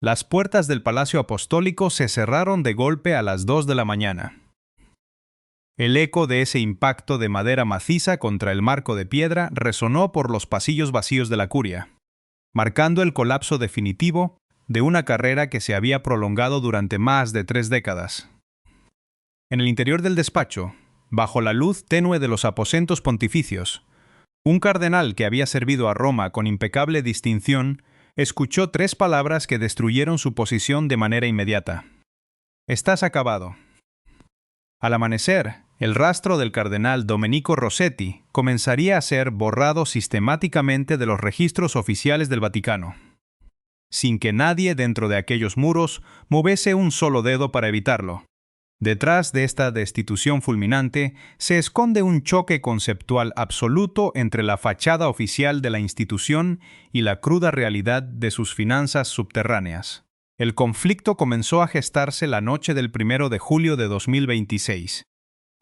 Las puertas del Palacio Apostólico se cerraron de golpe a las 2 de la mañana. El eco de ese impacto de madera maciza contra el marco de piedra resonó por los pasillos vacíos de la curia, marcando el colapso definitivo de una carrera que se había prolongado durante más de 3 décadas. En el interior del despacho, bajo la luz tenue de los aposentos pontificios, un cardenal que había servido a Roma con impecable distinción escuchó 3 palabras que destruyeron su posición de manera inmediata. «Estás acabado». Al amanecer, el rastro del cardenal Domenico Rossetti comenzaría a ser borrado sistemáticamente de los registros oficiales del Vaticano, sin que nadie dentro de aquellos muros moviese un solo dedo para evitarlo. Detrás de esta destitución fulminante se esconde un choque conceptual absoluto entre la fachada oficial de la institución y la cruda realidad de sus finanzas subterráneas. El conflicto comenzó a gestarse la noche del 1 de julio de 2026.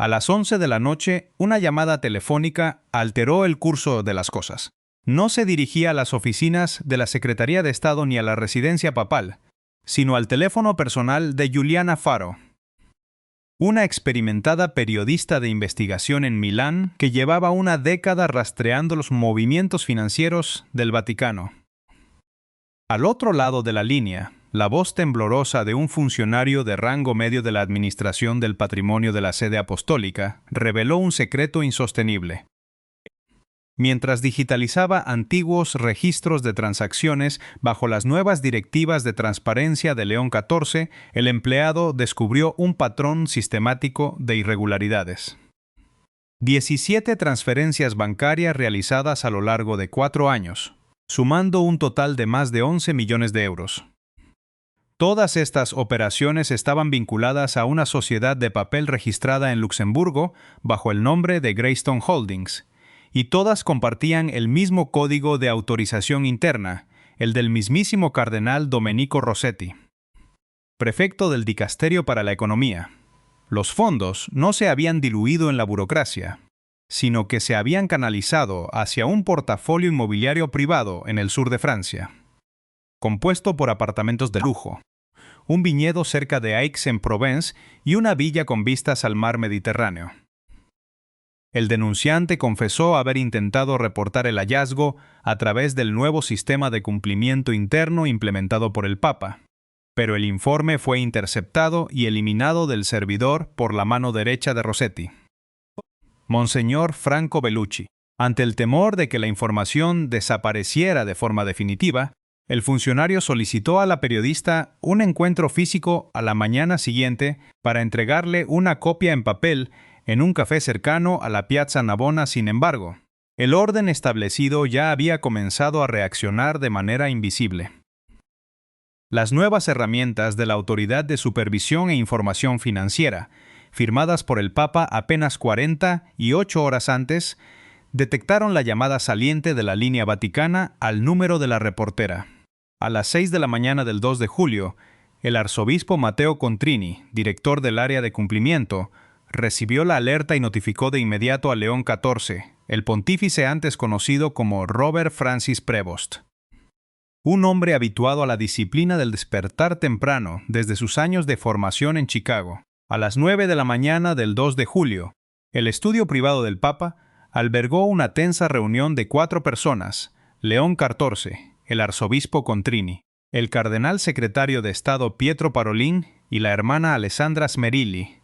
A las 11 de la noche, una llamada telefónica alteró el curso de las cosas. No se dirigía a las oficinas de la Secretaría de Estado ni a la residencia papal, sino al teléfono personal de Giuliana Faro, una experimentada periodista de investigación en Milán que llevaba una década rastreando los movimientos financieros del Vaticano. Al otro lado de la línea, la voz temblorosa de un funcionario de rango medio de la Administración del Patrimonio de la Sede Apostólica reveló un secreto insostenible. Mientras digitalizaba antiguos registros de transacciones bajo las nuevas directivas de transparencia de León XIV, el empleado descubrió un patrón sistemático de irregularidades. 17 transferencias bancarias realizadas a lo largo de 4 años, sumando un total de más de 11 millones de euros. Todas estas operaciones estaban vinculadas a una sociedad de papel registrada en Luxemburgo bajo el nombre de Greystone Holdings, y todas compartían el mismo código de autorización interna, el del mismísimo cardenal Domenico Rossetti, prefecto del Dicasterio para la Economía. Los fondos no se habían diluido en la burocracia, sino que se habían canalizado hacia un portafolio inmobiliario privado en el sur de Francia, compuesto por apartamentos de lujo, un viñedo cerca de Aix-en-Provence y una villa con vistas al mar Mediterráneo. El denunciante confesó haber intentado reportar el hallazgo a través del nuevo sistema de cumplimiento interno implementado por el Papa, pero el informe fue interceptado y eliminado del servidor por la mano derecha de Rossetti, Monseñor Franco Bellucci. Ante el temor de que la información desapareciera de forma definitiva, el funcionario solicitó a la periodista un encuentro físico a la mañana siguiente para entregarle una copia en papel en un café cercano a la Piazza Navona. Sin embargo, el orden establecido ya había comenzado a reaccionar de manera invisible. Las nuevas herramientas de la Autoridad de Supervisión e Información Financiera, firmadas por el Papa apenas 48 horas antes, detectaron la llamada saliente de la línea vaticana al número de la reportera. A las 6 de la mañana del 2 de julio, el arzobispo Matteo Contrini, director del área de cumplimiento, recibió la alerta y notificó de inmediato a León XIV, el pontífice antes conocido como Robert Francis Prevost. Un hombre habituado a la disciplina del despertar temprano desde sus años de formación en Chicago. A las 9 de la mañana del 2 de julio, el estudio privado del Papa albergó una tensa reunión de 4 personas: León XIV, el arzobispo Contrini, el cardenal secretario de Estado Pietro Parolin y la hermana Alessandra Smerilli,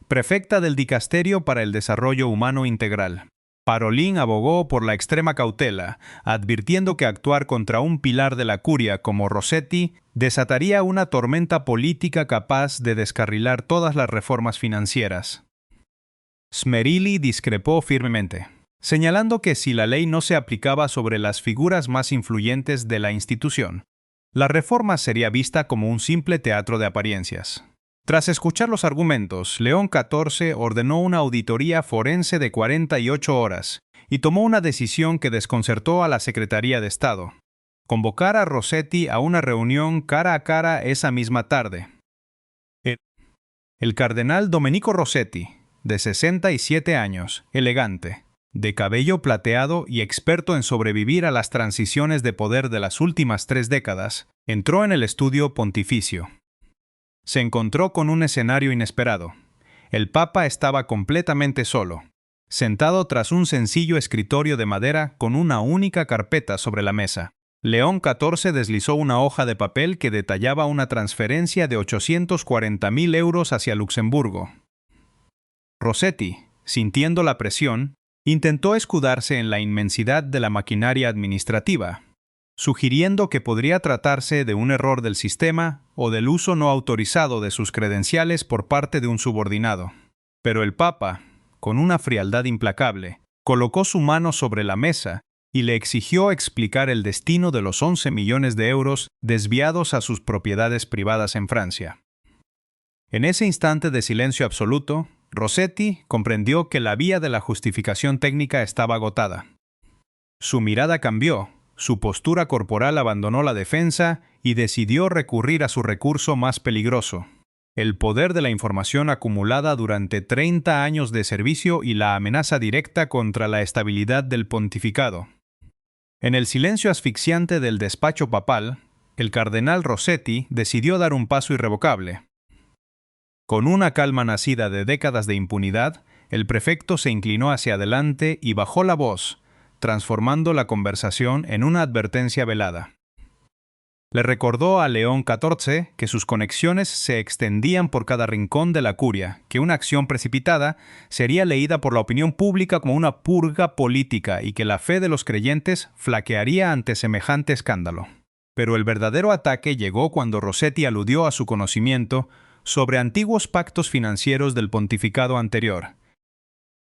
prefecta del Dicasterio para el Desarrollo Humano Integral. Parolin abogó por la extrema cautela, advirtiendo que actuar contra un pilar de la curia como Rossetti desataría una tormenta política capaz de descarrilar todas las reformas financieras. Smerilli discrepó firmemente, señalando que si la ley no se aplicaba sobre las figuras más influyentes de la institución, la reforma sería vista como un simple teatro de apariencias. Tras escuchar los argumentos, León XIV ordenó una auditoría forense de 48 horas y tomó una decisión que desconcertó a la Secretaría de Estado: convocar a Rossetti a una reunión cara a cara esa misma tarde. El cardenal Domenico Rossetti, de 67 años, elegante, De cabello plateado y experto en sobrevivir a las transiciones de poder de las últimas 3 décadas, entró en el estudio pontificio. Se encontró con un escenario inesperado. El Papa estaba completamente solo, sentado tras un sencillo escritorio de madera con una única carpeta sobre la mesa. León XIV deslizó una hoja de papel que detallaba una transferencia de 840.000 euros hacia Luxemburgo. Rossetti, sintiendo la presión, intentó escudarse en la inmensidad de la maquinaria administrativa, sugiriendo que podría tratarse de un error del sistema o del uso no autorizado de sus credenciales por parte de un subordinado. Pero el Papa, con una frialdad implacable, colocó su mano sobre la mesa y le exigió explicar el destino de los 11 millones de euros desviados a sus propiedades privadas en Francia. En ese instante de silencio absoluto, Rossetti comprendió que la vía de la justificación técnica estaba agotada. Su mirada cambió, su postura corporal abandonó la defensa y decidió recurrir a su recurso más peligroso: el poder de la información acumulada durante 30 años de servicio y la amenaza directa contra la estabilidad del pontificado. En el silencio asfixiante del despacho papal, el cardenal Rossetti decidió dar un paso irrevocable. Con una calma nacida de décadas de impunidad, el prefecto se inclinó hacia adelante y bajó la voz, transformando la conversación en una advertencia velada. Le recordó a León XIV que sus conexiones se extendían por cada rincón de la curia, que una acción precipitada sería leída por la opinión pública como una purga política y que la fe de los creyentes flaquearía ante semejante escándalo. Pero el verdadero ataque llegó cuando Rossetti aludió a su conocimiento sobre antiguos pactos financieros del pontificado anterior.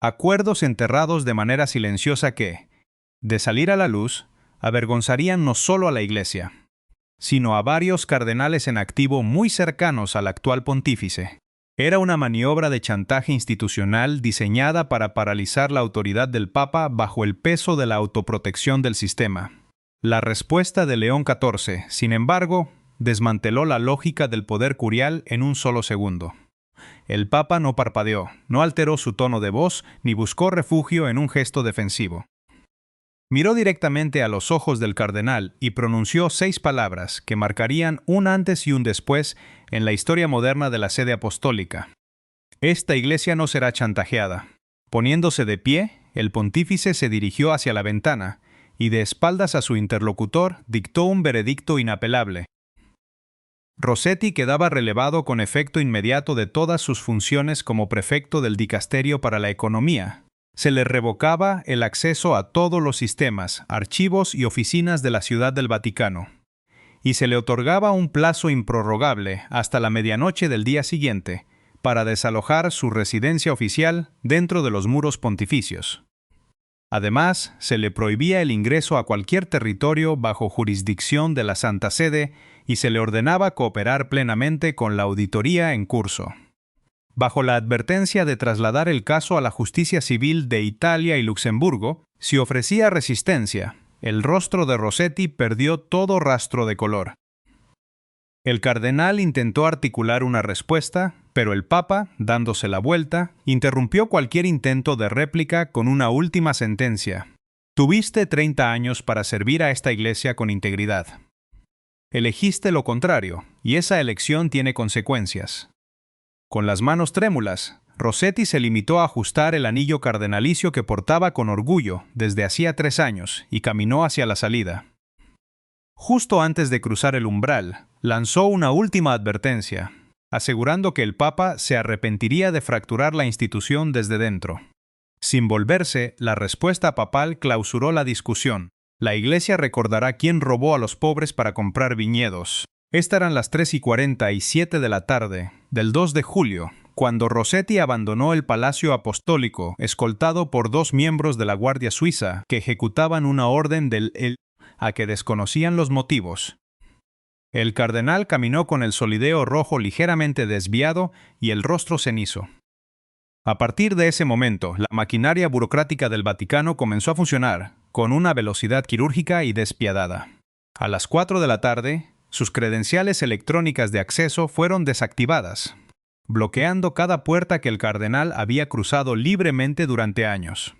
Acuerdos enterrados de manera silenciosa que, de salir a la luz, avergonzarían no solo a la Iglesia, sino a varios cardenales en activo muy cercanos al actual pontífice. Era una maniobra de chantaje institucional diseñada para paralizar la autoridad del Papa bajo el peso de la autoprotección del sistema. La respuesta de León XIV, sin embargo, desmanteló la lógica del poder curial en un solo segundo. El Papa no parpadeó, no alteró su tono de voz, ni buscó refugio en un gesto defensivo. Miró directamente a los ojos del cardenal y pronunció 6 palabras que marcarían un antes y un después en la historia moderna de la sede apostólica. Esta iglesia no será chantajeada. Poniéndose de pie, el pontífice se dirigió hacia la ventana y, de espaldas a su interlocutor, dictó un veredicto inapelable. Rossetti quedaba relevado con efecto inmediato de todas sus funciones como prefecto del Dicasterio para la Economía. Se le revocaba el acceso a todos los sistemas, archivos y oficinas de la Ciudad del Vaticano, y se le otorgaba un plazo improrrogable hasta la medianoche del día siguiente para desalojar su residencia oficial dentro de los muros pontificios. Además, se le prohibía el ingreso a cualquier territorio bajo jurisdicción de la Santa Sede y se le ordenaba cooperar plenamente con la auditoría en curso. Bajo la advertencia de trasladar el caso a la justicia civil de Italia y Luxemburgo, si ofrecía resistencia, el rostro de Rossetti perdió todo rastro de color. El cardenal intentó articular una respuesta, pero el Papa, dándose la vuelta, interrumpió cualquier intento de réplica con una última sentencia. Tuviste 30 años para servir a esta iglesia con integridad. Elegiste lo contrario, y esa elección tiene consecuencias. Con las manos trémulas, Rossetti se limitó a ajustar el anillo cardenalicio que portaba con orgullo desde hacía 3 años y caminó hacia la salida. Justo antes de cruzar el umbral, lanzó una última advertencia, asegurando que el Papa se arrepentiría de fracturar la institución desde dentro. Sin volverse, la respuesta papal clausuró la discusión. La Iglesia recordará quién robó a los pobres para comprar viñedos. Estas eran las 3:47 de la tarde del 2 de julio, cuando Rossetti abandonó el Palacio Apostólico, escoltado por 2 miembros de la Guardia Suiza que ejecutaban una orden a que desconocían los motivos. El cardenal caminó con el solideo rojo ligeramente desviado y el rostro cenizo. A partir de ese momento, la maquinaria burocrática del Vaticano comenzó a funcionar con una velocidad quirúrgica y despiadada. A las 4 de la tarde, sus credenciales electrónicas de acceso fueron desactivadas, bloqueando cada puerta que el cardenal había cruzado libremente durante años.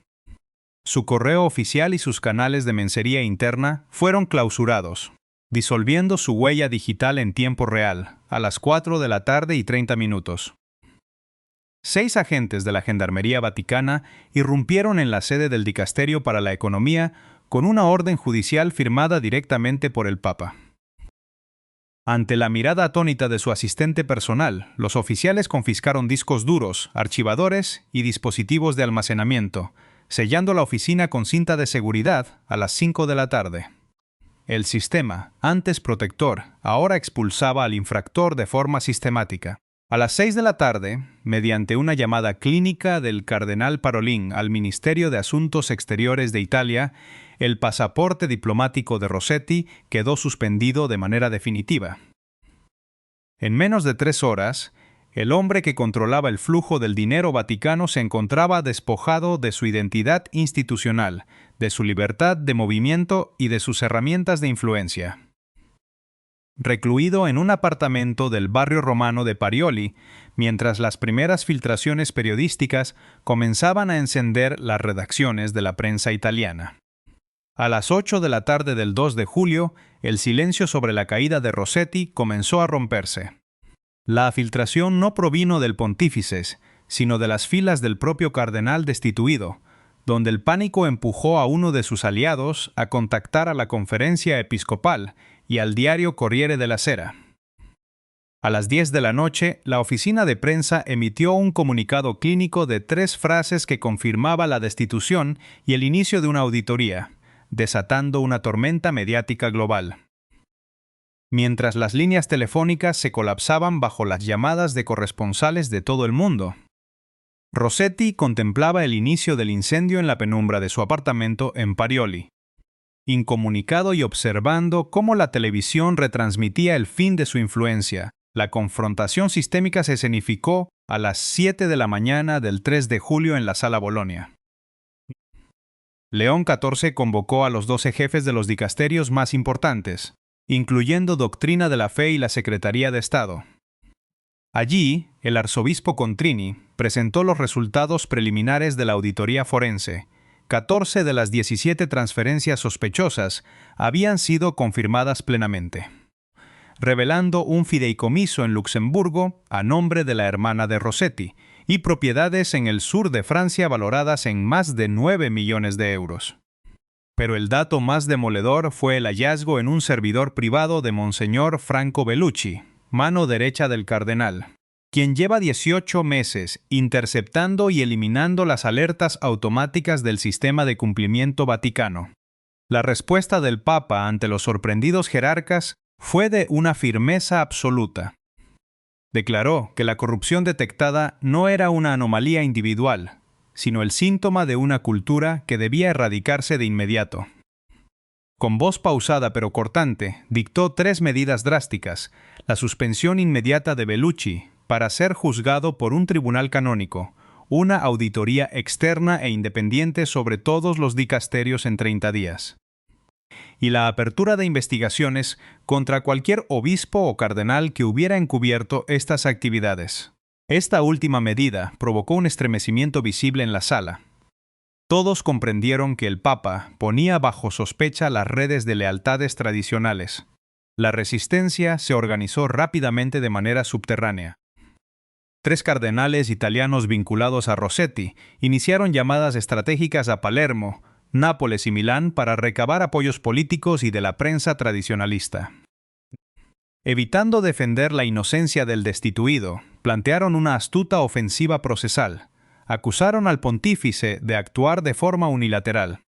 Su correo oficial y sus canales de mensajería interna fueron clausurados, disolviendo su huella digital en tiempo real, a las 4:30 p.m. 6 agentes de la Gendarmería Vaticana irrumpieron en la sede del Dicasterio para la Economía con una orden judicial firmada directamente por el Papa. Ante la mirada atónita de su asistente personal, los oficiales confiscaron discos duros, archivadores y dispositivos de almacenamiento, sellando la oficina con cinta de seguridad a las 5 de la tarde. El sistema, antes protector, ahora expulsaba al infractor de forma sistemática. A las 6 de la tarde, mediante una llamada clínica del cardenal Parolin al Ministerio de Asuntos Exteriores de Italia, el pasaporte diplomático de Rossetti quedó suspendido de manera definitiva. En menos de 3 horas, el hombre que controlaba el flujo del dinero vaticano se encontraba despojado de su identidad institucional, de su libertad de movimiento y de sus herramientas de influencia. Recluido en un apartamento del barrio romano de Parioli, mientras las primeras filtraciones periodísticas comenzaban a encender las redacciones de la prensa italiana. A las 8 de la tarde del 2 de julio, el silencio sobre la caída de Rossetti comenzó a romperse. La filtración no provino del pontífice, sino de las filas del propio cardenal destituido, donde el pánico empujó a uno de sus aliados a contactar a la conferencia episcopal y al diario Corriere della Sera. A las 10 de la noche, la oficina de prensa emitió un comunicado clínico de 3 frases que confirmaba la destitución y el inicio de una auditoría, desatando una tormenta mediática global. Mientras las líneas telefónicas se colapsaban bajo las llamadas de corresponsales de todo el mundo, Rossetti contemplaba el inicio del incendio en la penumbra de su apartamento en Parioli, incomunicado y observando cómo la televisión retransmitía el fin de su influencia. La confrontación sistémica se escenificó a las 7 de la mañana del 3 de julio en la Sala Bolonia. León XIV convocó a los 12 jefes de los dicasterios más importantes, incluyendo Doctrina de la Fe y la Secretaría de Estado. Allí, el arzobispo Contrini presentó los resultados preliminares de la auditoría forense. 14 de las 17 transferencias sospechosas habían sido confirmadas plenamente, revelando un fideicomiso en Luxemburgo a nombre de la hermana de Rossetti y propiedades en el sur de Francia valoradas en más de 9 millones de euros. Pero el dato más demoledor fue el hallazgo en un servidor privado de Monseñor Franco Bellucci, mano derecha del cardenal, quien lleva 18 meses interceptando y eliminando las alertas automáticas del sistema de cumplimiento vaticano. La respuesta del Papa ante los sorprendidos jerarcas fue de una firmeza absoluta. Declaró que la corrupción detectada no era una anomalía individual, sino el síntoma de una cultura que debía erradicarse de inmediato. Con voz pausada pero cortante, dictó 3 medidas drásticas: la suspensión inmediata de Bellucci para ser juzgado por un tribunal canónico, una auditoría externa e independiente sobre todos los dicasterios en 30 días, y la apertura de investigaciones contra cualquier obispo o cardenal que hubiera encubierto estas actividades. Esta última medida provocó un estremecimiento visible en la sala. Todos comprendieron que el Papa ponía bajo sospecha las redes de lealtades tradicionales. La resistencia se organizó rápidamente de manera subterránea. 3 cardenales italianos vinculados a Rossetti iniciaron llamadas estratégicas a Palermo, Nápoles y Milán para recabar apoyos políticos y de la prensa tradicionalista. Evitando defender la inocencia del destituido, plantearon una astuta ofensiva procesal. Acusaron al pontífice de actuar de forma unilateral,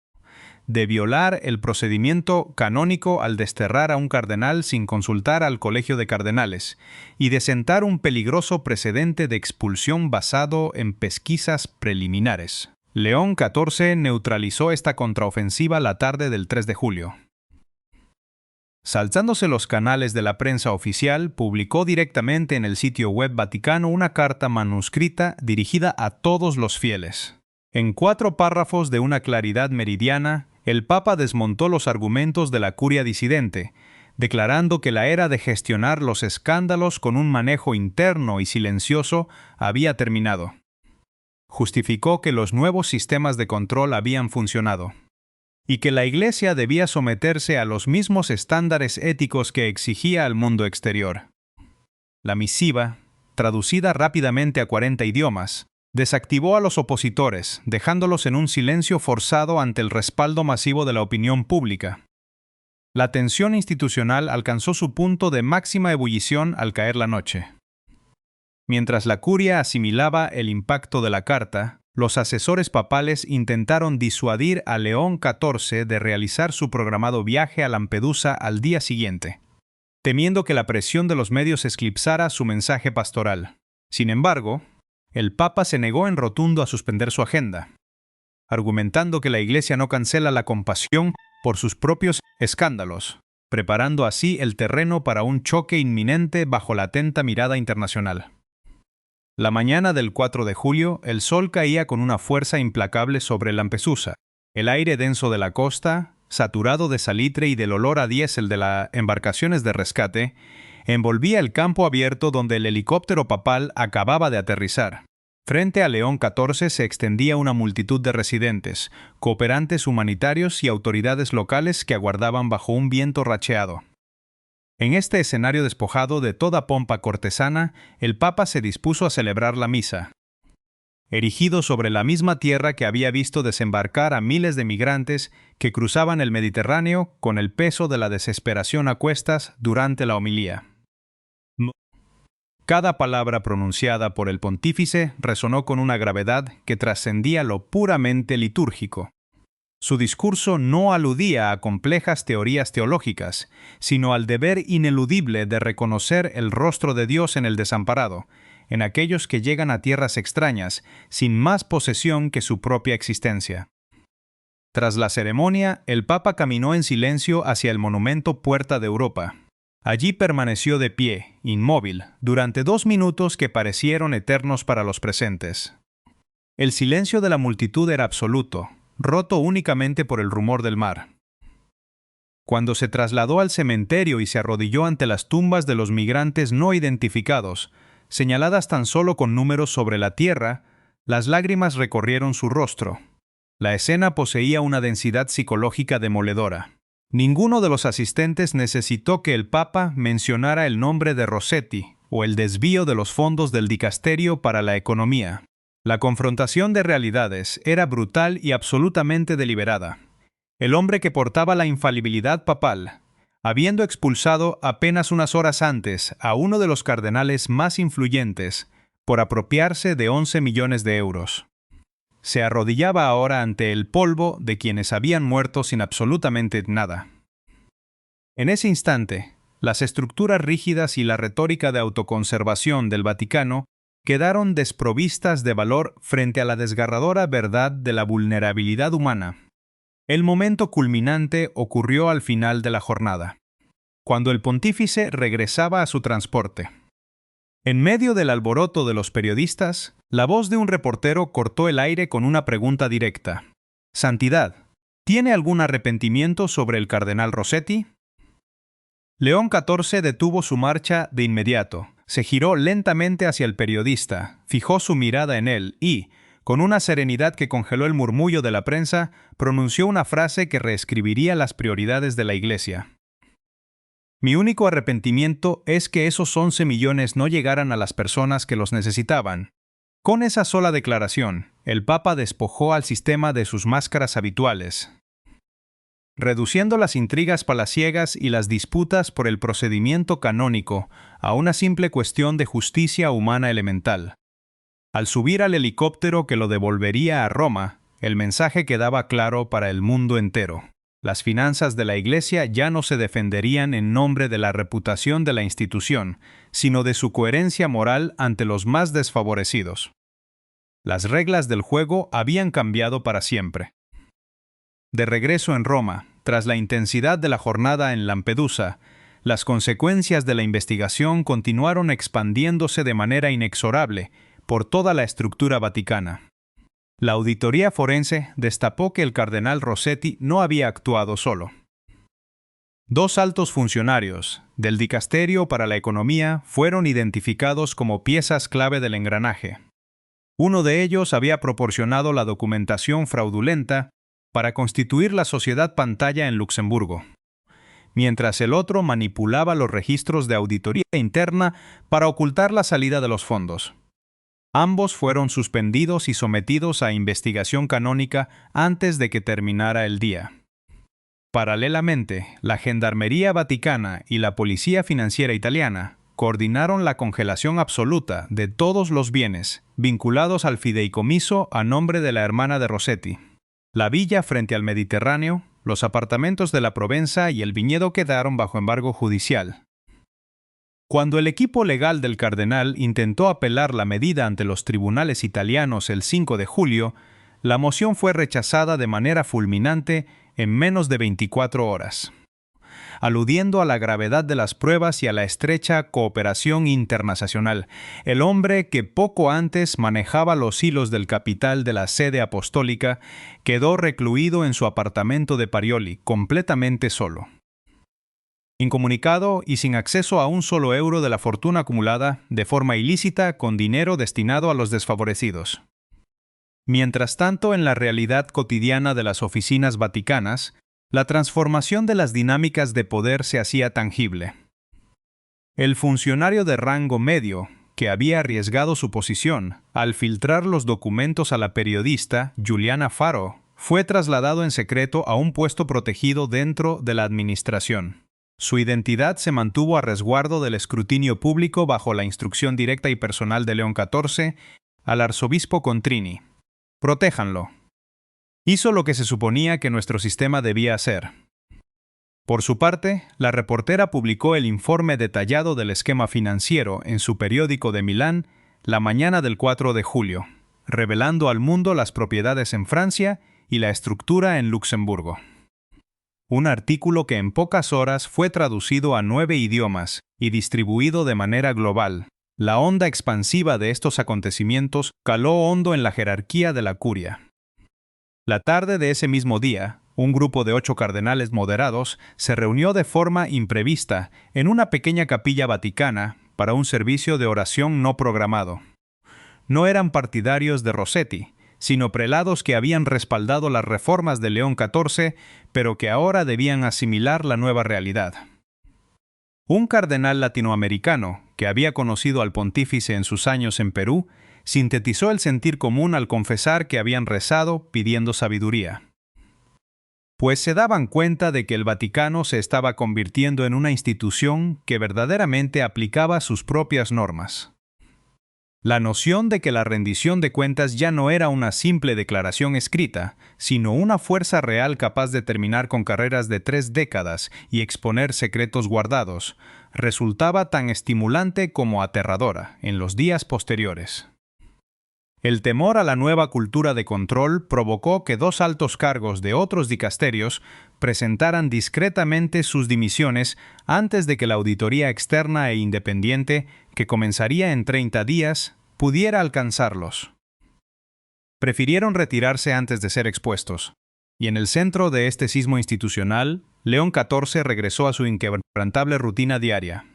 de violar el procedimiento canónico al desterrar a un cardenal sin consultar al Colegio de Cardenales y de sentar un peligroso precedente de expulsión basado en pesquisas preliminares. León XIV neutralizó esta contraofensiva la tarde del 3 de julio. Saltándose los canales de la prensa oficial, publicó directamente en el sitio web vaticano una carta manuscrita dirigida a todos los fieles. En 4 párrafos de una claridad meridiana, el Papa desmontó los argumentos de la curia disidente, declarando que la era de gestionar los escándalos con un manejo interno y silencioso había terminado. justificó que los nuevos sistemas de control habían funcionado y que la Iglesia debía someterse a los mismos estándares éticos que exigía al mundo exterior. La misiva, traducida rápidamente a 40 idiomas, desactivó a los opositores, dejándolos en un silencio forzado ante el respaldo masivo de la opinión pública. La tensión institucional alcanzó su punto de máxima ebullición al caer la noche. Mientras la curia asimilaba el impacto de la carta, los asesores papales intentaron disuadir a León XIV de realizar su programado viaje a Lampedusa al día siguiente, temiendo que la presión de los medios eclipsara su mensaje pastoral. Sin embargo, el Papa se negó en rotundo a suspender su agenda, argumentando que la Iglesia no cancela la compasión por sus propios escándalos, preparando así el terreno para un choque inminente bajo la atenta mirada internacional. La mañana del 4 de julio, el sol caía con una fuerza implacable sobre Lampedusa. El aire denso de la costa, saturado de salitre y del olor a diésel de las embarcaciones de rescate, envolvía el campo abierto donde el helicóptero papal acababa de aterrizar. Frente a León XIV se extendía una multitud de residentes, cooperantes humanitarios y autoridades locales que aguardaban bajo un viento racheado. En este escenario despojado de toda pompa cortesana, el Papa se dispuso a celebrar la misa. Erigido sobre la misma tierra que había visto desembarcar a miles de migrantes que cruzaban el Mediterráneo con el peso de la desesperación a cuestas durante la homilía. Cada palabra pronunciada por el pontífice resonó con una gravedad que trascendía lo puramente litúrgico. Su discurso no aludía a complejas teorías teológicas, sino al deber ineludible de reconocer el rostro de Dios en el desamparado, en aquellos que llegan a tierras extrañas, sin más posesión que su propia existencia. Tras la ceremonia, el Papa caminó en silencio hacia el monumento Puerta de Europa. Allí permaneció de pie, inmóvil, durante 2 minutos que parecieron eternos para los presentes. El silencio de la multitud era absoluto, roto únicamente por el rumor del mar. Cuando se trasladó al cementerio y se arrodilló ante las tumbas de los migrantes no identificados, señaladas tan solo con números sobre la tierra, las lágrimas recorrieron su rostro. La escena poseía una densidad psicológica demoledora. Ninguno de los asistentes necesitó que el Papa mencionara el nombre de Rossetti o el desvío de los fondos del dicasterio para la economía. La confrontación de realidades era brutal y absolutamente deliberada. El hombre que portaba la infalibilidad papal, habiendo expulsado apenas unas horas antes a uno de los cardenales más influyentes por apropiarse de 11 millones de euros, se arrodillaba ahora ante el polvo de quienes habían muerto sin absolutamente nada. En ese instante, las estructuras rígidas y la retórica de autoconservación del Vaticano quedaron desprovistas de valor frente a la desgarradora verdad de la vulnerabilidad humana. El momento culminante ocurrió al final de la jornada, cuando el pontífice regresaba a su transporte. En medio del alboroto de los periodistas, la voz de un reportero cortó el aire con una pregunta directa. «Santidad, ¿tiene algún arrepentimiento sobre el cardenal Rossetti?» León XIV detuvo su marcha de inmediato. Se giró lentamente hacia el periodista, fijó su mirada en él y, con una serenidad que congeló el murmullo de la prensa, pronunció una frase que reescribiría las prioridades de la Iglesia. Mi único arrepentimiento es que esos 11 millones no llegaran a las personas que los necesitaban. Con esa sola declaración, el Papa despojó al sistema de sus máscaras habituales, reduciendo las intrigas palaciegas y las disputas por el procedimiento canónico a una simple cuestión de justicia humana elemental. Al subir al helicóptero que lo devolvería a Roma, el mensaje quedaba claro para el mundo entero. Las finanzas de la Iglesia ya no se defenderían en nombre de la reputación de la institución, sino de su coherencia moral ante los más desfavorecidos. Las reglas del juego habían cambiado para siempre. De regreso en Roma, tras la intensidad de la jornada en Lampedusa, las consecuencias de la investigación continuaron expandiéndose de manera inexorable por toda la estructura vaticana. La auditoría forense destapó que el cardenal Rossetti no había actuado solo. 2 altos funcionarios del Dicasterio para la Economía fueron identificados como piezas clave del engranaje. Uno de ellos había proporcionado la documentación fraudulenta para constituir la sociedad pantalla en Luxemburgo, mientras el otro manipulaba los registros de auditoría interna para ocultar la salida de los fondos. Ambos fueron suspendidos y sometidos a investigación canónica antes de que terminara el día. Paralelamente, la Gendarmería Vaticana y la Policía Financiera Italiana coordinaron la congelación absoluta de todos los bienes vinculados al fideicomiso a nombre de la hermana de Rossetti. La villa frente al Mediterráneo, los apartamentos de la Provenza y el viñedo quedaron bajo embargo judicial. Cuando el equipo legal del cardenal intentó apelar la medida ante los tribunales italianos el 5 de julio, la moción fue rechazada de manera fulminante en menos de 24 horas. Aludiendo a la gravedad de las pruebas y a la estrecha cooperación internacional, el hombre que poco antes manejaba los hilos del capital de la sede apostólica quedó recluido en su apartamento de Parioli, completamente solo. Incomunicado y sin acceso a un solo euro de la fortuna acumulada de forma ilícita con dinero destinado a los desfavorecidos. Mientras tanto, en la realidad cotidiana de las oficinas vaticanas, la transformación de las dinámicas de poder se hacía tangible. El funcionario de rango medio, que había arriesgado su posición al filtrar los documentos a la periodista Giuliana Faro, fue trasladado en secreto a un puesto protegido dentro de la administración. Su identidad se mantuvo a resguardo del escrutinio público bajo la instrucción directa y personal de León XIV al arzobispo Contrini. Protéjanlo. Hizo lo que se suponía que nuestro sistema debía hacer. Por su parte, la reportera publicó el informe detallado del esquema financiero en su periódico de Milán la mañana del 4 de julio, revelando al mundo las propiedades en Francia y la estructura en Luxemburgo. Un artículo que en pocas horas fue traducido a 9 idiomas y distribuido de manera global. La onda expansiva de estos acontecimientos caló hondo en la jerarquía de la curia. La tarde de ese mismo día, un grupo de 8 cardenales moderados se reunió de forma imprevista en una pequeña capilla vaticana para un servicio de oración no programado. No eran partidarios de Rossetti, sino prelados que habían respaldado las reformas de León XIV, pero que ahora debían asimilar la nueva realidad. Un cardenal latinoamericano, que había conocido al pontífice en sus años en Perú, sintetizó el sentir común al confesar que habían rezado pidiendo sabiduría. Pues se daban cuenta de que el Vaticano se estaba convirtiendo en una institución que verdaderamente aplicaba sus propias normas. La noción de que la rendición de cuentas ya no era una simple declaración escrita, sino una fuerza real capaz de terminar con carreras de 3 décadas y exponer secretos guardados, resultaba tan estimulante como aterradora en los días posteriores. El temor a la nueva cultura de control provocó que 2 altos cargos de otros dicasterios presentaran discretamente sus dimisiones antes de que la auditoría externa e independiente, que comenzaría en 30 días, pudiera alcanzarlos. Prefirieron retirarse antes de ser expuestos, y en el centro de este sismo institucional, León XIV regresó a su inquebrantable rutina diaria.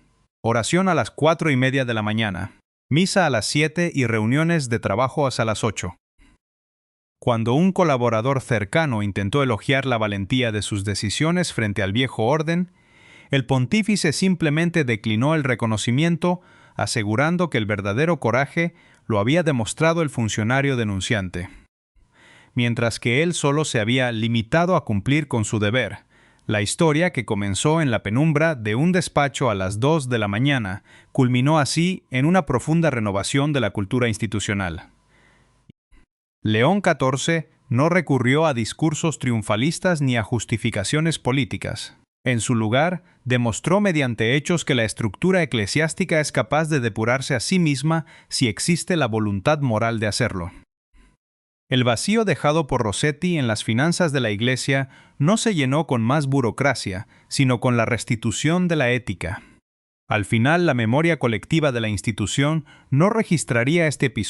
Oración a las 4:30 de la mañana. Misa a las 7 y reuniones de trabajo hasta las 8. Cuando un colaborador cercano intentó elogiar la valentía de sus decisiones frente al viejo orden, el pontífice simplemente declinó el reconocimiento, asegurando que el verdadero coraje lo había demostrado el funcionario denunciante, mientras que él solo se había limitado a cumplir con su deber. La historia, que comenzó en la penumbra de un despacho a las 2 de la mañana, culminó así en una profunda renovación de la cultura institucional. León XIV no recurrió a discursos triunfalistas ni a justificaciones políticas. En su lugar, demostró mediante hechos que la estructura eclesiástica es capaz de depurarse a sí misma si existe la voluntad moral de hacerlo. El vacío dejado por Rossetti en las finanzas de la Iglesia no se llenó con más burocracia, sino con la restitución de la ética. Al final, la memoria colectiva de la institución no registraría este episodio